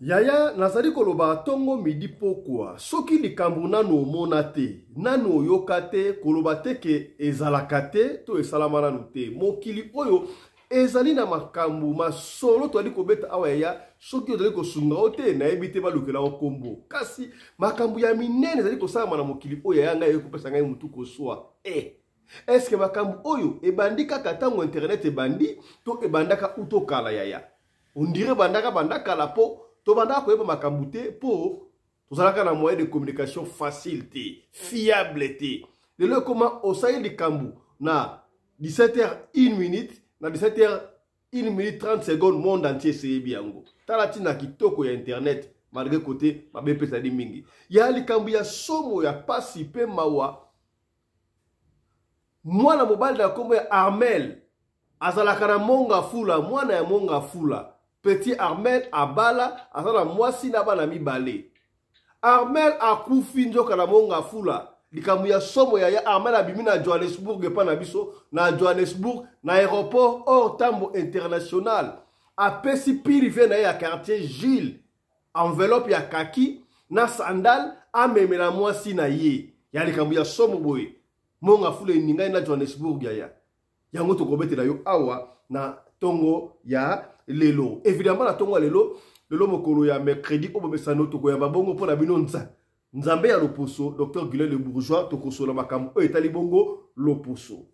Yaya nazali koloba tongo midi pokwa soki likambo nano omona te nano oyoka te koloba te ke ezalaka te to esalama nanu te mokili oyo ezali na makambo masolo toali kobeta awa yaya soki ozali kosunga o te nayebi te balukela o kombo kasi makambo ya minene ezali kosalama na mokili oyo yaya ngai ekopesa ngai mutu koswa eske makambo oyo ebandi kaka ntango internet ebandi to ebandaka utokala yaya ondire bandaka la po to bandaka koyeba makambo te po tozalaka na moyen de communication facile te fiable te lelo koma osali likambo na 17h1 na 17h1 30 secondes monde entier seyebi yango tala tina kitoko ya internet malgré côté mabe pesa di mingi ya likambo ya somo ya pasi pe mawa mwana mobali na kombo ya Armel azalaka na monga fula mwana ya monga fula Petit Armel abala azala mwasi na bana mibale. Armel akufi njoka na monga fula. Likambo ya somo ya Armel abimi na Johannesburg epa na biso na Johannesburg na aéroport hors tambo international. Apesi privé na ya quartier Gilles. Enveloppe ya kaki na sandal amemela mwasi na ye. Ya likambo ya somo boye. Monga fula ninga na Johannesburg ya. Yango tokobete na yo awa na tongo ya lelo. Évidemment na tongo lelo mokolo ya mercredi obomesano toko ya babongo pona bino nzambe ya loposo Dr Guylaine Le Bourgeois tokosola makambo etali bongo loposo.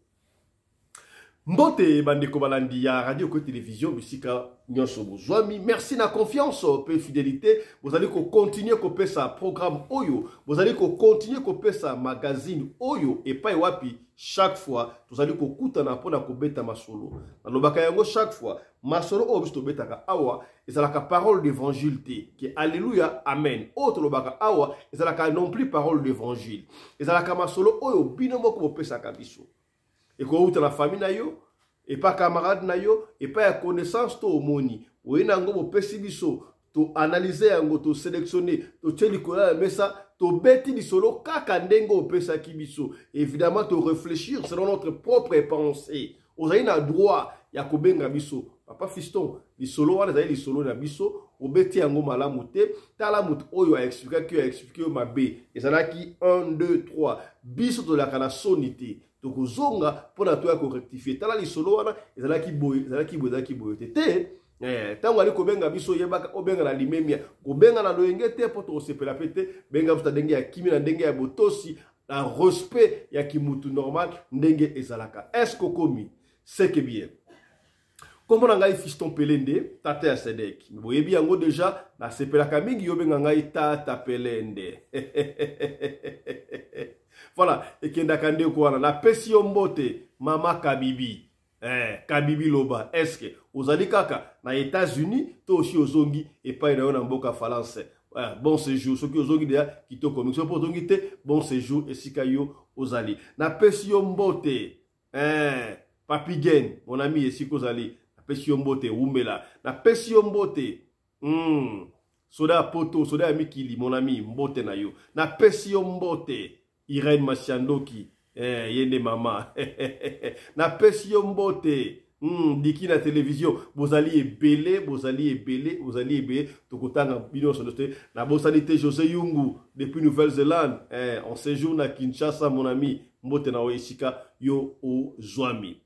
Mbote bandeko balandi ya radio ko télévision bisika nyonso bozwami merci na confiance pe fidélité vous allez continuer ko pesa programme oyo vous allez continuer ko pesa magazine oyo et pas wapi chaque fois vous allez ko kutana pona ko beta masolo na lobaka yango chaque fois masolo oyo biso betaka awa ezalaka parole d'évangile te que alléluia amen autre lobaka awa ezalaka non plus parole d'évangile ezalaka masolo oyo bino moko bo pesa ka biso et ko uta la famille na yo et pas camarade na yo et pas connaissance to omoni oyena ngo bo pesi biso to analyser yango to sélectionner to teli ko la mesa to beti bisolo kaka ndenge opesa ki biso évidemment to réfléchir selon notre propre pensée ozali droit ya kobenga biso papa fiston bisolo wana ezali lisolo na biso obeti yango malamu te tala mutu oyo a expliquer mabe ezalaki 1 2 3 biso to la kana sonité to kozonga pona to ya ko rectifier tala lisolo wana ezalaki boye te tango ali kobenga biso yebaka obenga na limemia kobenga na loyenge te po to sepela pete benga buta ndenge ya kimi na ndenge ya botosi na respect ya kimutu normal ndenge ezalaka est-ce komi c'est que bien comme on a ngai fiston pelende tata ya Sedek boyebi yango déjà na sepelaka mingi yobenga ngai tata pelende voilà ekenda kande ko wana na pesi mbote mama Kabibi Kabibi loba est-ce que ozali kaka na États-Unis to aussi ozongi et pas na na mboka France bon séjour ce qui ozongi dia kitoko donc pour ozongi te bon séjour esika yo ozali na pesi mbote Papi Gen mon ami esika ozali na pesi mbote umela na pesi mbote soda poto soda mikili mon ami mbote na yo na pesi mbote Irene Masiandoki yende mama na pesi mbote diki na télévision bozali ebele tokotanga bino sonote na bosalité José Yungu depuis Nouvelle-Zélande en séjour na Kinshasa mon ami mbote na oesika yo ozwami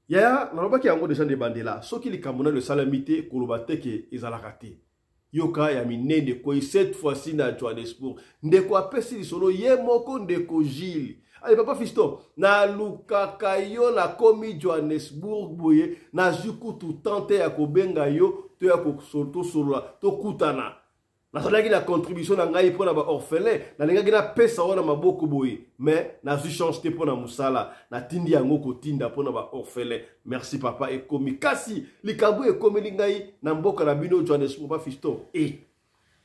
ya na robaki yango déjà de bandela soki likambo le salamité kolobate ke ezalaka te yoka ya minene koi cette fois-ci na Johannesburg ndeko apesi lisolo ye moko ndeko Gilles allez papa fisto na lukaka yo na komi Johannesburg boye na zukutu tante ya kobenga yo to ya kosoto solo to kutana na salaki na contribution na ngai pona ba orphelin na lengaki na pesa wana maboko boye mais na zu chance te pona musala na tindi yango kotinda pona ba orphelin merci papa et komi kasi likambo e komeli ngai na mboka na bino Johannesburg papa fisto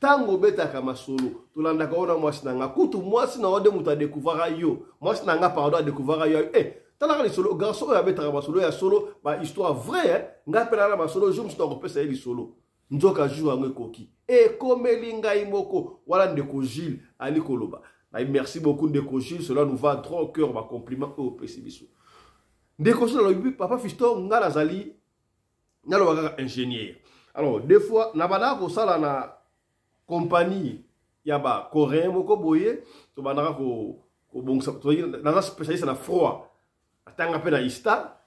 tango betaka masolo tolandaka ona mwasi na nga kutu mwasi na ode muta découvrir yo mwasi na nga pardon découvrir yo tala ka solo garçon ya betaka masolo ya solo ba histoire vraie nga pela na masolo je me suis repensé ya solo nzoka jour yango ekoki komeli ngai moko wala ndeko Gilles ali koloba na merci beaucoup ndeko Gilles cela nous va droit au cœur ma compliment au pesibiso ndeko Gilles lobi papa fiston nga nazali nyalo baka ingénieur Alors, des fois, nabana ko sala na compagnie ya ba coréen moko boye, to banaka ko bongisa, to na spécialiste na froid. Atanga pe na ista,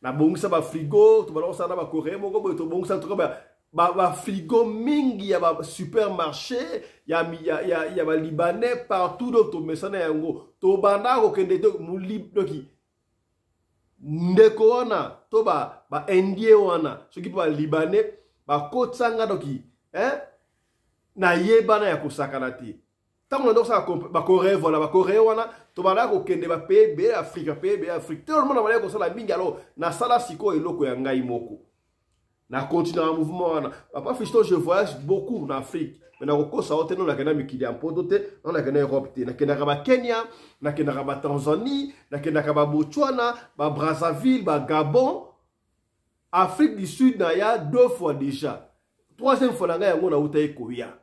na bongisa ba frigo, to banaka sala ba coréen moko boye, to bongisa to ba frigo mingi ya ba supermarché, ya ba libanais partout do to mesana yango. To banaka ko kende to mulib doki. Ndeko wana to ba indien wana soki pa libanais ba kotsanga doki na yebana ya kosakana te tango ndo sa ba coréen voilà ba coréen wana to bana ko kende ba PB Afrique tout le monde va ko sala mingi alors na sala siko eloko ya ngai moko na continuer un mouvement wana papa Fiston je voyage beaucoup en Afrique mais na ko sa hôtel na kana mikili ampoto te na kana Europe te na kana ba Kenya na kana ba Tanzanie na kana ba Botswana ba Brazzaville ba Gabon Afrique du Sud na ya 2 fois déjà troisième fois na nga yango na uta ekoya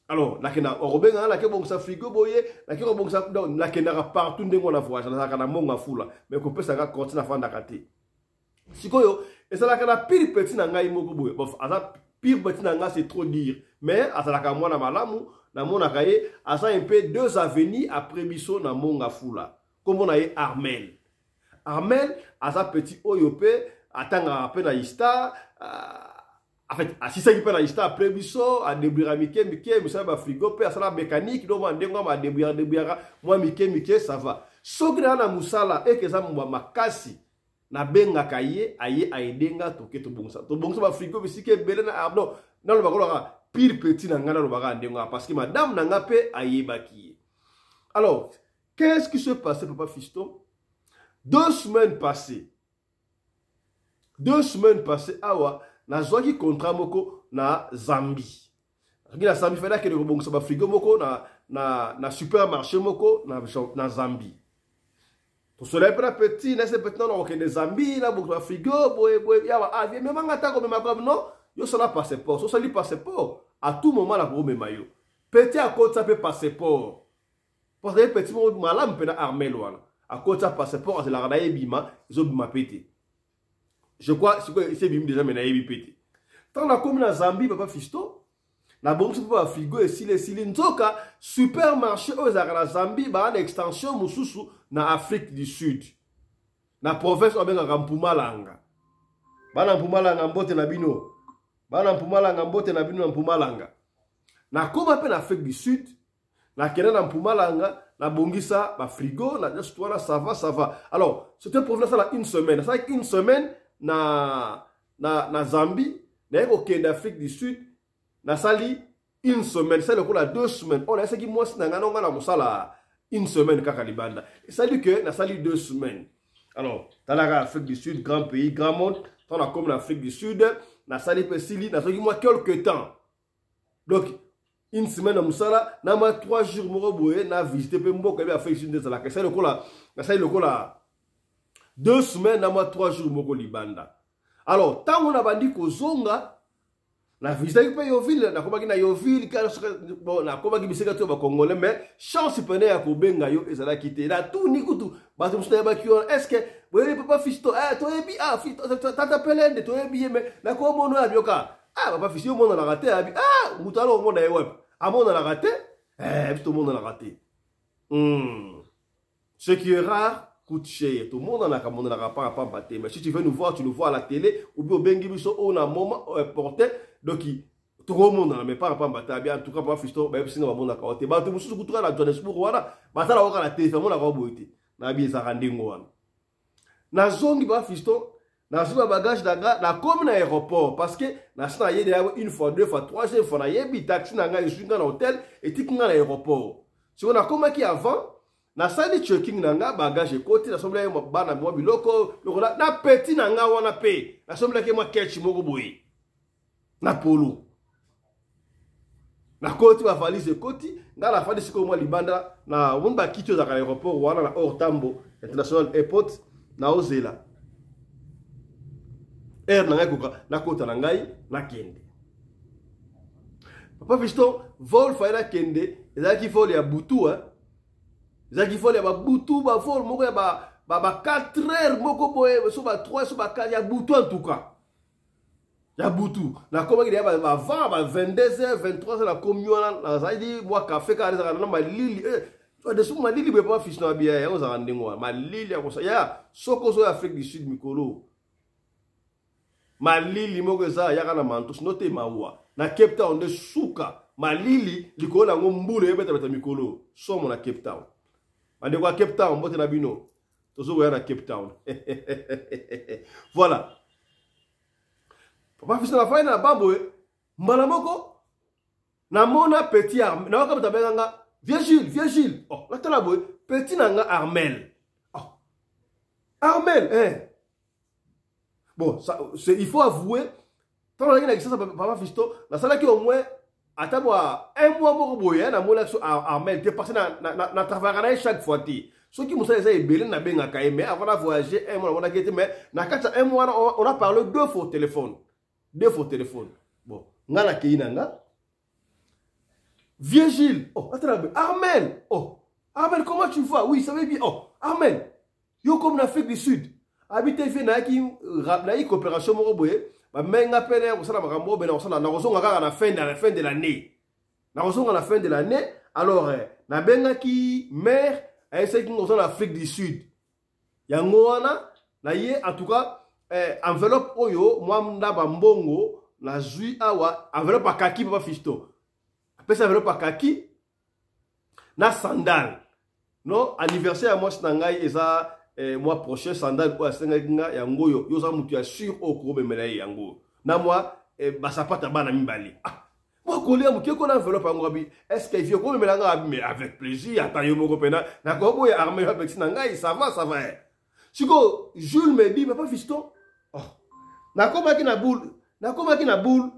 alors na kana obenga na ke bon sa frigo boye na ke bon sa na kana partout ndengo na voyage na kana monga fula mais ko pesa ka continue fanda kate sikoyo ezala kana pire petit na ngai moko boye bof aza pire petit na nga c'est trop dire mais azala ka mwana malamu na mona kaye asa un peu 2 avenues après biso na monga fula comme on a Armel asa petit oyope atanga pe na ista en fait asisa ki pe na ista après biso a débrouiller mike ça ba frigo pe asala mécanique do ma ndengo ma débrouiller moi mike ça va sogra na musala et que ça mwa makasi na benga kaye aye aidenga toke to bongsa ba frigo bisike bele na abdo na lo bakoloka pire petit na ngana lo baka ndengo parce que madame na ngape aye baki. Alors qu'est-ce qui se passait papa Fiston 2 semaines passées awa na zoki contrat moko na Zambie. Na Zambie fela ke bon sa ba frigo moko na supermarché moko na Zambie. To soleil pra petit na se petit non ke Zambie la bon frigo boy ya ba avion même ngata ko même comme non yo sala passeport so sali passeport à tout moment la ko même yo. Petit à côté ça peut passeport. Parce que petit mo malam pe na Armel wala. À côté ça passeport c'est la radaye bima zo bima pété. Je crois que c'est bien déjà maintenant il pété. Tant la commune à Zambie papa Fiston, la banque se peut frigo et si les nzoka supermarché aux à Zambie ba en extension mususu na Afrique du Sud. Na province obenga Mpumalanga. Bana Mpumalanga mbote na bino. Bana Mpumalanga mbote na bino na Mpumalanga. Na koma pe na Afrique du Sud, na kena na Mpumalanga na bongisa ba frigo na juste voilà ça va. Alors, c'était province là une semaine. Ça une semaine na Zambie, na ok d'Afrique du Sud, na sali une semaine, ça le coup la 2 semaines. On a essayé moi si na musala une semaine kaka libanda. Ça dit que na sali 2 semaines. Alors, dans l'Afrique du Sud, grand pays, grand monde, dans la comme l'Afrique du Sud, na sali pesili, na sali moi quelques temps. Donc une semaine na musala, na ma 3 jours mo boye na visiter pe mbo ka Afrique du Sud de la ça le coup là, na sali le coup là 2 semaines na moi 3 jours moko libanda. Alors, tant on a bandi ko zonga na visite pe Yoville, na komaki na Yoville, bon na komaki biseka to ba congolais mais chance pene ya ko benga yo ezala kité. Na tout ni kutu, ba to mstaya ba kion, est-ce que boye papa Fiston, to ebi tata pelende to ebi mais na ko mono ya bioka. Papa Fiston mono na raté abi. Mutalo mono ya web. Mono na raté? Tout mono na raté. Ce qui est rare coûte cher. Tout le monde en a comme on n'a pas batté. Mais si tu veux nous voir, tu nous vois à la télé ou bien au Bengibiso, on a un moment porté. Donc, tout le monde n'a pas batté. En tout cas, pas Fiston, mais sinon, on a caroté. Bah, tout le monde se la Johannesburg, voilà. Bah, ça, on a la télé, on a raboté. Na bien, ça rendait moi. Na zone, bah, Fiston, na zone bagage d'agra, na comme na aéroport. Parce que, na zone, il y a une fois, 2 fois, 3e fois, na yebi taxi, na nga, je suis dans l'hôtel, et tu dans l'aéroport. Si on a comme qui avant, na sali checking nanga bagage côté na somble ya bana mwa biloko lokola na petit nanga wana pe na somble ke mwa ketch moko boye na polo na côté ba valise côté nga la fadi siko mwa libanda na wumba kitio za aéroport wana na Ortambo International Airport na Ozela air nanga koka na kota na ngai na kende papa Fiston vol faira kende ezaki vol ya butu Zaki faut les boutou ba vol moko ya ba 4 heures moko boye so ba 3 so ba 4 ya boutou en tout cas. ya butu na koma ki ba 22h 23h la commune na zaidi moi café ka na malili de sous malili be pas fiche na bia ya oza ndingo malili ya kosa ya sokozo ya Afrique du Sud mikolo malili moko za ya kana mantos note mawa na Cape Town de suka malili likola ngombulu yebeta beta mikolo somo na Cape Town ande kwa Cape Town mbote na bino tozo ya na Cape Town voilà papa fiche na faina bambo mbala moko na mona petit arme na wakabata benganga Vieux oh, là, boy, petit nanga Armel. Oh. Armel, bon, ça, il faut avouer, quand on a dit ça, papa Fisto, la salle qui au moins, à t'avoir un mois, mon boy, na mon Armel, t'es passé na travailler chaque fois. Ceux qui m'ont dit ça, ils belent na benga mais avant de voyager, un mois, on a quitté, mais na quatre un mois, on a parlé 2 fois au téléphone. 2 fois au téléphone. Bon, ngala keinanga. Vieux Gilles, oh, attends, Armel, oh, Armel, comment tu vas? Oui, ça va bien, oh, Armel, yo comme en Afrique du Sud, habité fait na qui coopération moroboye, ma main appelle, on s'en a rambo, ben on s'en a raison à la fin de l'année, la raison à la fin de l'année, alors, na benga qui mère, elle sait qu'on est en Afrique du Sud, yangoana, na ye en tout cas, enveloppe oyo, moi mna bambongo, na zui awa, enveloppe à kaki papa fisto. Ça veut pas kaki na sandal non anniversaire à moi snangai et ça mois prochain sandal ou asenga yango yo za mutu ya sur au ko bemela yango na moi ba sapata bana mibali ah moi coller mutu ko na enveloppe yango bi est-ce que vieux ko bemela nga mais avec plaisir ata yo moko pena na ko boy armé avec snangai ça va siko Jules me dit papa fiston oh na ko baki na boule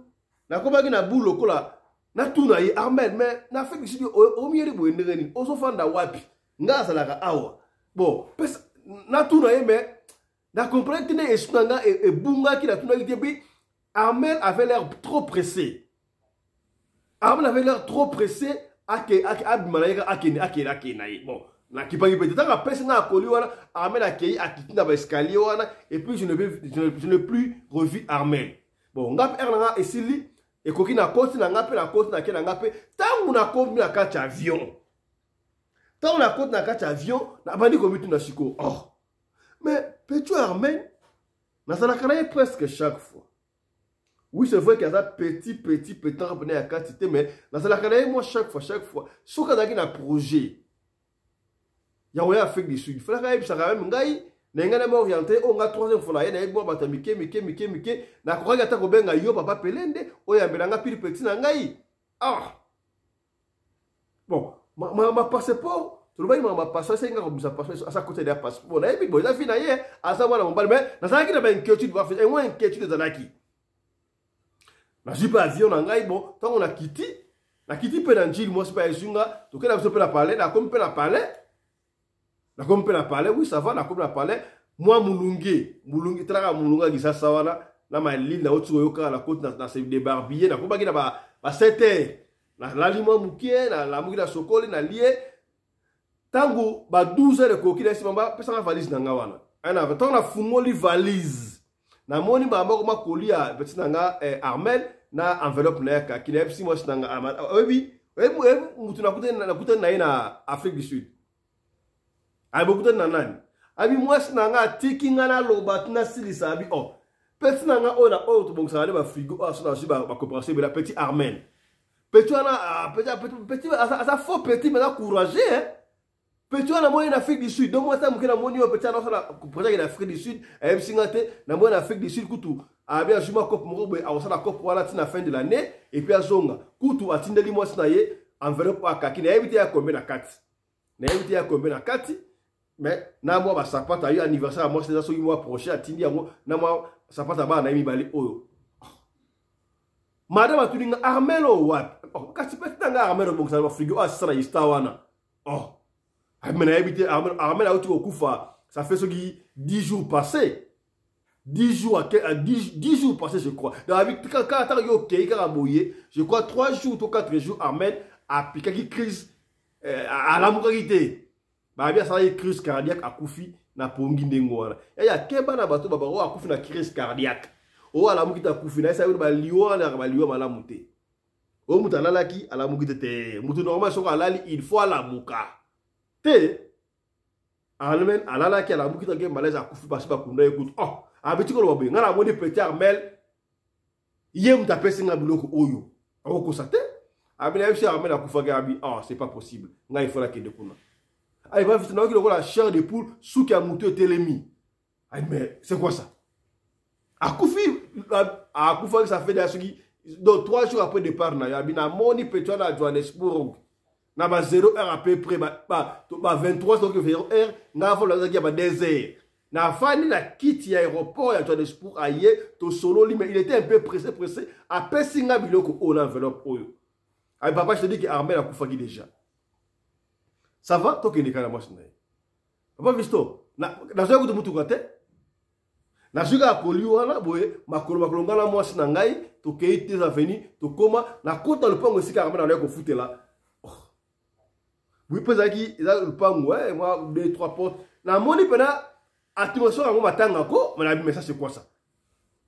lokola na tuna ye Armel mais na fait que au milieu de boendeni oso fanda wapi nga salaka awa bon na tuna ye mais na comprendre que ne esunanga e bunga ki na tuna ki bi Armel avait l'air trop pressé. Armel avait l'air trop pressé abimanaika akeni na ye bon na kipangi peut-être na pesa na akoli wana Armel akei akitina ba escalier wana et puis je ne plus revu Armel bon ngap ernanga esili et koki na côte na ngape na côte na ke na ngape tangu na komi na kati avion tangu na côte na kati avion na bandi komitu na siko oh mais petit Armel na ça na presque chaque fois oui c'est vrai qu'il y a petit rappeler à quantité mais na ça na moi chaque fois soka daki na projet ya oya Afrique du Sud fala ka ça quand même ngai na ngana ma orienté on a 3e fois na ye na ebo bata mike na ko ga ta ko benga yo papa pelende o ya belanga pili petit na ngai ah bon ma passeport to ba ma passeport c'est nga ko bisa passeport à sa côté de passeport na ebi bo na fina ye à ça voilà mon bal mais na ça ki na ba inquiétude va faire et moi inquiétude de zanaki na jipa avion na ngai bon tant on a quitté pe na njili moi c'est pas esunga to ke na so pe na parler na comme pe na parler na comme pe na parler oui ça va na comme na parler moi mulungi traka mulunga gisa sawana na malili na otu yoka na côte na se débarbier na komba ki na ba 7h na lalimo mukie na la muki na sokoli na lié tango ba 12h de koki na simba pesa na valise na ngawana ana tant na fungoli valise na moni ba mboko makolia petit nanga Armel na enveloppe na ka ki na psi mo sinanga oui mutu na kutana na ina Afrique du Sud ay beaucoup na nani abi moi sinanga tiki ngana loba na silisa abi oh petit nanga ona o to bongsa ba frigo so na ba coopération be la petit Armel petit ana petit ça faux petit mais encourager hein petit ana moi en Afrique du Sud donc moi ça mukena moni o petit ana so na projet en Afrique du Sud ay singate na moi en Afrique du Sud kutu abi ajuma cop mo be a osala cop wala tina fin de l'année et puis azonga kutu atindeli moi sinaye enveloppe akaki na ebiti ya combien na 4 na ebiti ya combien na 4 mais na moi ba sapata yo anniversaire moi c'est ça so mois prochain atindi yango na moi sapata ba na mibali oyo madame atulinga Armel o wat oh kasi petit nga Armel bon ça va frigo ah ça na istawana oh Armel a habité Armel a autour kufa ça fait ce qui 10 jours passés 10 jours passés je crois dans avec quand yo kei karaboye je crois 3 jours ou 4 jours Armel a piqué qui crise à la moralité ba bien ça y crise cardiaque akufi na pongi ndengo wana ya keba na bato baba akufi na crise cardiaque o ala mukita kufina esa ba liwa na ba liwa mala muté o mutalala ki ala mukita te mutu normal soko alali il faut ala muka te almen alala ki ala mukita ke malaise akufi parce ba kunda écoute oh abiti ko lobe ngana moni petit Armel yem ta pesinga biloko oyo ako sate abina yesi Armel akufa ke abi ah c'est pas possible nga il faut la ke de kuna ay va vite na ki la chair de poule sous qui a muté telemi ay mais c'est quoi ça akufi akufa ça fait des suki donc 3 jours après départ na abina moni petit na Johannesburg na ba 0 heure à peu près ba 23 donc 0 heure na fa la ki ba 2 heures. Na fani la kiti aéroport ya Johannesburg aye to solo li mais il était un peu pressé a pesinga biloko o na enveloppe oyo. Ay papa je te dis que Armel a kufaki déjà. Ça va to ke ndika na mwasi na. Papa visto na zo kutu mutu kate. Na suka akoliwa na boye makolo ngala mwasi na ngai to ke ite za veni to koma na kota le pango sika Armel na ko futela. Oui pesaki eza le pango moi 2 3 portes. Na moni pena attention à mon matanga ko mais ça c'est quoi ça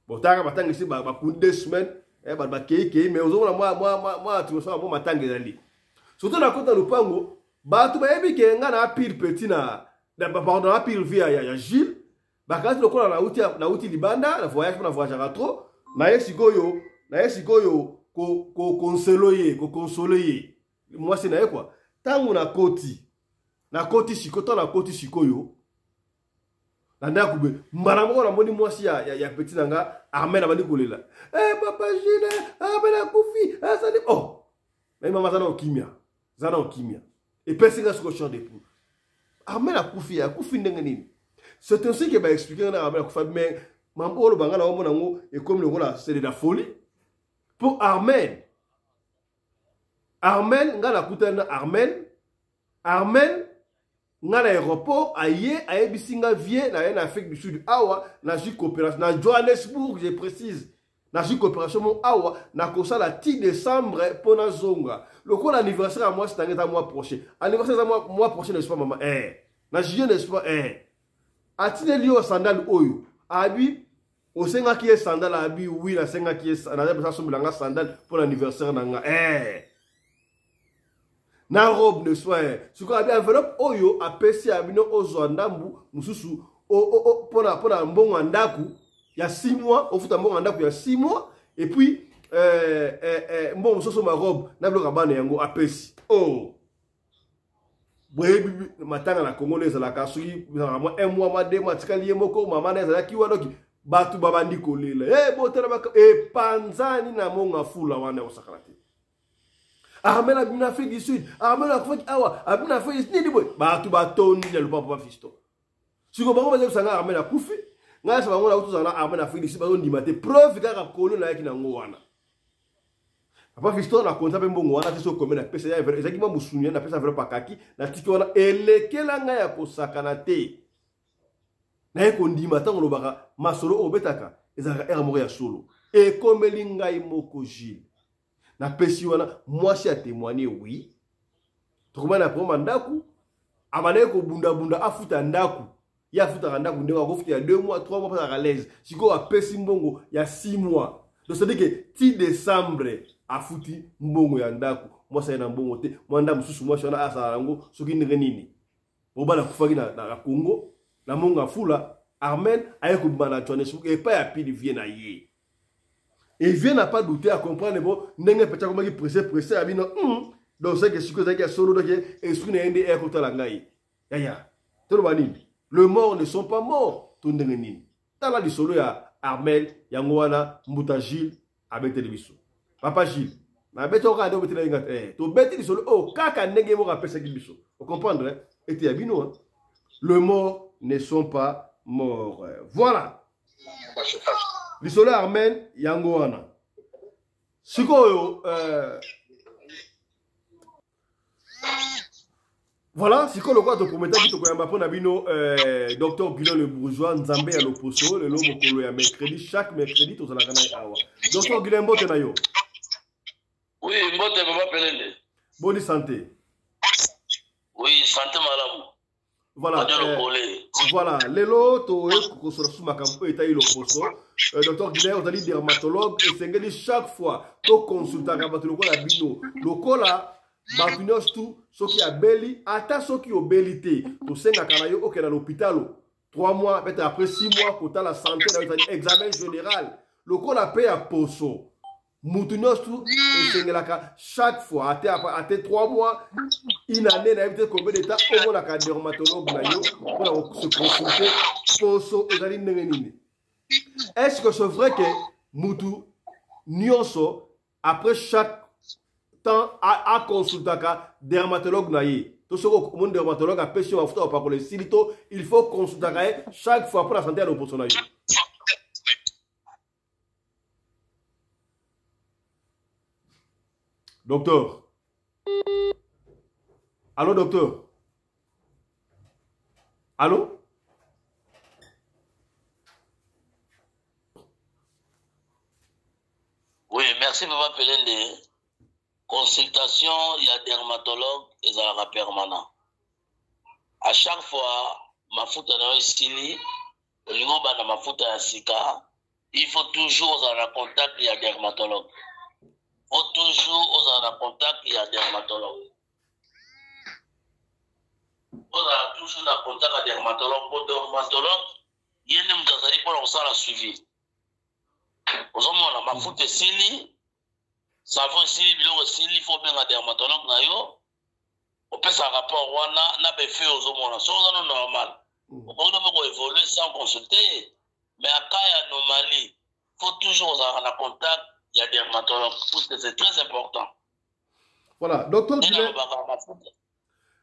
bon tanga matanga ici ba 2 semaines ba keke mais ozomona moi attention à mon matanga ezali surtout na kota lupango ba tu ba yebi ke nga na pile petit na pardon na pile via ya Gilles ba kasi lokola na uti libanda na voyage trop na yesikoyo ko consoler moi c'est na quoi tangu na koti sikoyo nanda kube mbana moko na moni mwasi ya petit nanga Armel abandi kolela papa Gilles abana kufi asani oh mais mama zana okimia et personne n'a ce de pour Armel a kufi ndenge nini c'est ainsi que ba expliquer na Armel kufa mais mambolo bangala omo nango et comme le rôle c'est de la folie pour Armel ngala kutana Armel na l'aéroport aye bisinga vie na en Afrique du Sud awa na ju coopération na Johannesburg je précise na ju coopération mon awa na kosa la 10 décembre pour na zonga le coup l'anniversaire à moi c'est un mois prochain anniversaire à mois prochain n'est-ce pas maman na juillet n'est-ce pas atine lio sandal oyo abi o senga ki sandal abi oui na senga ki na za sombela sandal pour l'anniversaire nanga na robe ne soit ce qu'on a bien enveloppe oyo apesi abino ozwandambu mususu pona mbongo ndaku ya 6 mois ofuta mbongo ndaku ya 6 mois et puis mbongo mususu ma robe na bloka bana yango apesi boye matanga na congolaise la kasui moi 1 mois ma 2 mois tikali yemoko mama na za kiwa doki batu babandi kolela botela baka panzani na monga fula wana osakalati Armel a bien Afrique du Sud. Armel a fait awa. A bien Afrique du Sud. Bah tu vas tourner le papa fisto. Si vous voulez que ça Armel a koufi, nga ça va on a autour ça Armel a fait du Sud. Bah on dit maté preuve que a colon na yaki na ngwana. Papa fisto na konta pe mbongo wana tiso comme na pesa ya exactement musunya na pesa vraiment pakaki na tiki wana elekela nga ya kosakana te. Na yeko ndima tango lobaka masolo obetaka ezaka era moko ya solo. E komelinga imoko Gilles. Na pesi wana mwasi a témoigné oui tokoma na proma ndaku amane ko bunda afuta ndaku ya afuta ndaku ndeko ko futa ya 2 mois 3 mois à l'aise siko a pesi mbongo ya 6 mois donc ça dit que 10 décembre afuti mbongo ya ndaku mwasi na mbongo te mwanda mususu mwasi wana asala ngo soki ndenge nini bobala kufaki na Congo na monga fula Armel ayeko bana Johannesburg et pas ya pili vie na ye. Et vient n'a pas douté à comprendre bon n'engé peut-être comment il pressé à bino donc c'est que ce que ça solo donc esprit n'est ndé est côté la ngai ya tout le monde le mort ne sont pas morts tout ndenge nini tala li solo ya Armel yango wana Mbuta Gilles avec télévision papa Gilles na beto ka ndo betela inga to beti li solo kaka ndenge mo rapesa kibiso vous comprendre et ya bino le mort ne sont pas morts voilà. Lisolo Armel yango wana sikoyo voilà sikoyo quoi to prometa ki to koyamba pona bino docteur Guillaume le bourgeois nzambe ya loposo le lomo kolo ya mercredi chaque mercredi to zala kana awa docteur Guillaume mbote na yo oui mbote papa pelele bonne santé oui santé malamu Voilà. Voilà. Lelo, to sur ma campo et taille le poso. Docteur Guilherme, on a dit dermatologue et c'est chaque fois to consulta dermatologue la bino. Le cola, batunos tout, ce qui a belli, ata ce qui a bellité. To senga kanayo ok dans l'hôpital. 3 mois, peut-être après 6 mois, pour la santé, dans l'examen général. Le cola paye à poso. Moutunos tout, et c'est chaque fois, après 3 mois, une année, n'a été combien d'états au moins la dermatologue pour se consulter poso et d'aller n'engeniner. Est-ce que c'est vrai que Moutou Nyonso, après chaque temps, à consulter dermatologue naïe? Tout ce que mon dermatologue a pêché en photo par les silito, il faut consulter chaque fois pour la santé à l'opposition naïe. Docteur. Allô, docteur? Allô? Oui, merci pour m'appeler les consultations, il y a dermatologue et ça la permanent. À chaque fois, ma foute dans le style, le ma foute à sika, il faut toujours en contact, il y a dermatologue. Il faut toujours en contact, il y a dermatologue. On a toujours en contact avec dermatologue. Pour dermatologue, il y a une mutazari pour la suivi. Aujourd'hui, ma foute est sili, savon sili, bilo sili, il faut bien un dermatologue nayo. On peut ça rapport wana n'a pas fait aux hommes. C'est normal. On peut évoluer sans consulter, mais à cas il y a anomalie, il faut toujours en contact. Il y a des dermatologues, parce que c'est très important. Voilà, docteur Guilherme.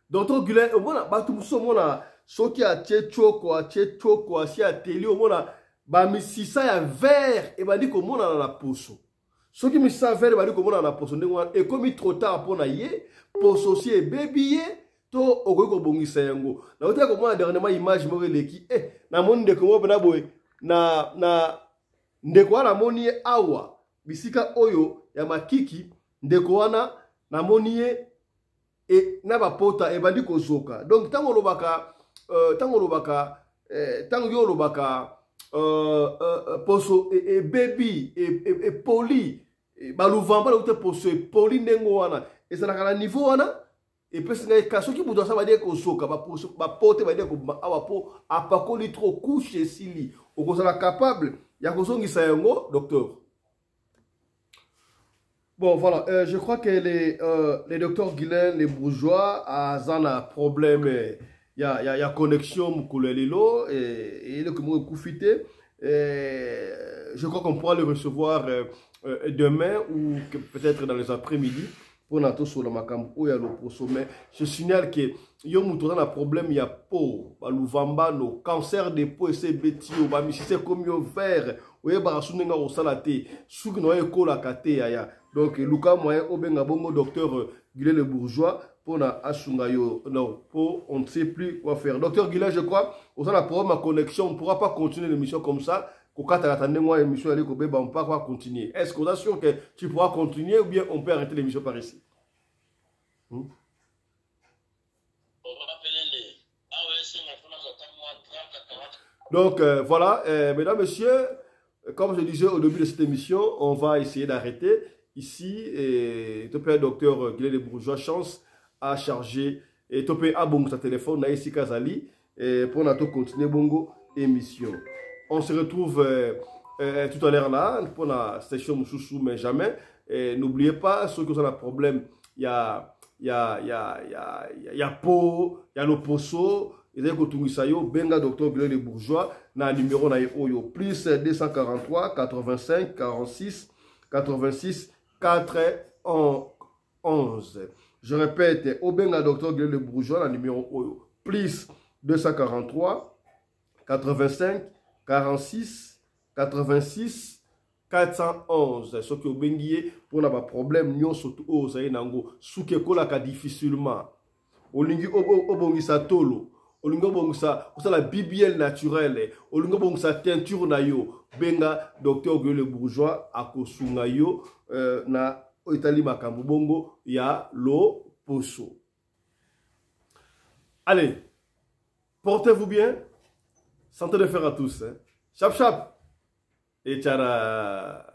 Docteur Guilherme, on a tout ça, ce qui a tchoko, si a télé, on a mis 600 à vert, et m'a dit qu'on a la poso. Ce qui me sent vert, m'a dit qu'on a la poso. Et comme il est trop tard pour naïe, poso aussi est baby, to ogogo bongi sayango. Na otia ko mwana dernièrement image mo releki, na moni de ko na boy, na ndeko wana moni awa. Bisika oyo ya makiki ndeko wana na monie e na bapota e bandi kozoka. Donc tango lobaka tango yo lobaka poso e baby e poli baluvamba lote poso e poli ndengo wana e ça na niveau wana et puis c'est kaso ki buto ça va dire kozoka ba poso ba pote va dire ko awa po apakoli trop couche sili o sera capable ya kozongisa yango docteur. Bon, voilà, je crois que les docteurs Guilherme, les bourgeois, ont un problème. Il y a connexion, Moukoulelilo, et le Koumou Koufité. Je crois qu'on pourra le recevoir demain ou peut-être dans les après-midi pour notre sur le Macam ou le sommet. Je signale que il y a un problème, il y a peau, Louvamba, le cancer des peaux et c'est bêtis, c'est comme le verre, ou il y a au salaté, sous que nous avons la kate. Donc, Luka moyen au Bengabongo, docteur Guilherme le Bourgeois, pour na Asungayo, non, pour on ne sait plus quoi faire. Docteur Guilherme, je crois, au sein de la problème à connexion, on ne pourra pas continuer l'émission comme ça. Quand tu as moi l'émission, on ne peut pas continuer. Est-ce qu'on assure que tu pourras continuer ou bien on peut arrêter l'émission par ici? Donc, voilà, mesdames, messieurs, comme je disais au début de cette émission, on va essayer d'arrêter. Ici, et le docteur Guilherme le Bourgeois, chance à charger et topé à bon sa téléphone, ici Kazali, pour nous continuer bongo émission. On se retrouve tout à l'heure là, pour la session Moussoussou, mais jamais. N'oubliez pas, ceux qui ont un problème, il y a Po, il y a le Poso, il y a le Benga docteur Guilherme le Bourgeois, na numéro na Oyo, plus 243 85 46 86 4 11. Je répète, Obenga docteur Guilherme le Bourgeois, le numéro Oyo, plus 243 85 46 86 411. Ce qui est bengié pour n'avoir problème, nous surtout aux Zainango, souke kolaka difficilement. Olingi obongisa tolo, olingi obongisa la bibielle naturelle, olingi obongisa teinture na yo, benga docteur Guilherme le Bourgeois akosunga yo na Itali makambo bongo ya lo poso. Allez, Portez-vous bien. Santé de fer à tous. Hein. Chap chap. Et tchara.